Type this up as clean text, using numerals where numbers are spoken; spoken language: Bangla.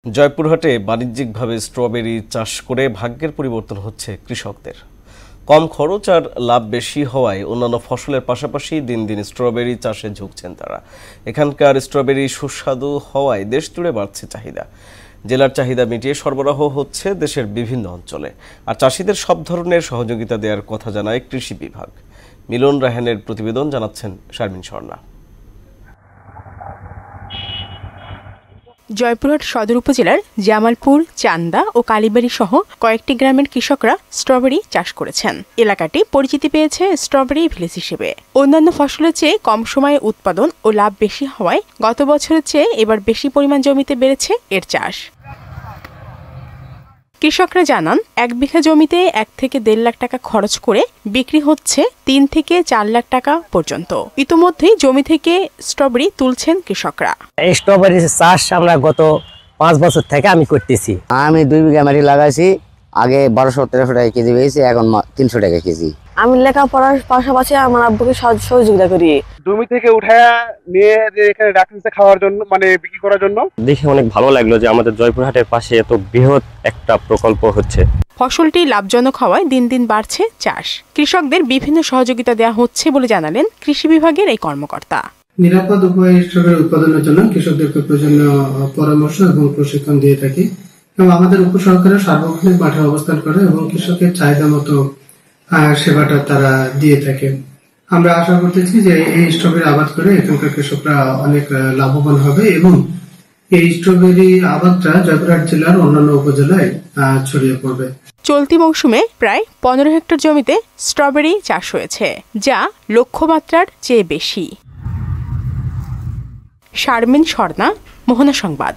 জয়পুরহাটে বাণিজ্যিকভাবে স্ট্রবেরি চাষ করে ভাগ্যের পরিবর্তন হচ্ছে কৃষকদের। কম খরচ আর লাভ বেশি হওয়ায় অন্যান্য ফসলের পাশাপাশি দিন দিন স্ট্রবেরি চাষে ঝুঁকছেন তারা। এখানকার স্ট্রবেরি সুস্বাদু হওয়ায় দেশ জুড়ে বাড়ছে চাহিদা। জেলার চাহিদা মিটিয়ে সরবরাহ হচ্ছে দেশের বিভিন্ন অঞ্চলে। আর চাষিদের সব ধরনের সহযোগিতা দেওয়ার কথা জানায় কৃষি বিভাগ। মিলন রায়হানের প্রতিবেদন, জানাচ্ছেন শারমিন স্বর্ণা। জয়পুরহাট সদর উপজেলার জামালপুর, চান্দা ও কালীবাড়ি সহ কয়েকটি গ্রামের কৃষকরা স্ট্রবেরি চাষ করেছেন। এলাকাটি পরিচিতি পেয়েছে স্ট্রবেরি ভিলেজ হিসেবে। অন্যান্য ফসলের চেয়ে কম সময়ে উৎপাদন ও লাভ বেশি হওয়ায় গত বছরের চেয়ে এবার বেশি পরিমাণ জমিতে বেড়েছে এর চাষ। কৃষকরা জানান, 1 বিঘা জমিতে 1 থেকে 1.5 লাখ টাকা খরচ করে বিক্রি হচ্ছে 3 থেকে 4 লাখ টাকা পর্যন্ত। ইতিমধ্যেই জমি থেকে স্ট্রবেরি তুলছেন কৃষকরা। এই স্ট্রবেরি চাষ আমরা গত 5 বছর থেকে আমি করতেছি। আমি 2 বিঘা মাটি লাগাইছি। আগে 1200-1300 টাকা কেজি পেয়েছি, এখন 300 টাকা কেজি। আমি লেখাপড়ার পাশাপাশি আমার আব্বুকে সহযোগিতা করি। জমি থেকে উঠায়া নিয়ে এখানে রাখতেছে খাওয়ার জন্য, মানে বিক্রি করার জন্য। দেখে অনেক ভালো লাগলো যে আমাদের জয়পুরহাটের পাশে এত বৃহৎ একটা প্রকল্প হচ্ছে। ফসলটি লাভজনক হওয়ায় দিন দিন বাড়ছে চাষ। কৃষকদের বিভিন্ন সহযোগিতা দেওয়া হচ্ছে বলে জানালেন কৃষি বিভাগের এই কর্মকর্তা। নিরাপদ উপায়ে স্ট্রবেরি উৎপাদনের জন্য কৃষকদেরকে প্রয়োজনীয় পরামর্শ এবং প্রশিক্ষণ দিয়ে থাকি এবং আমাদের উপসহকারীরা সার্বক্ষণিক মাঠে অবস্থান করে এবং কৃষকের চাহিদা মতো সেবাটা তারা দিয়ে থাকে। আমরা আশা করতেছি যে এই স্ট্রবেরি আবাদ করে এখানকার কৃষকরা অনেক লাভবান হবে এবং এই স্ট্রবেরি আবাদটা জয়পুরহাট জেলার অন্যান্য উপজেলায় ছড়িয়ে পড়বে। চলতি মৌসুমে প্রায় 15 হেক্টর জমিতে স্ট্রবেরি চাষ হয়েছে, যা লক্ষ্যমাত্রার চেয়ে বেশি। শারমিন স্বর্ণা, মোহনা সংবাদ।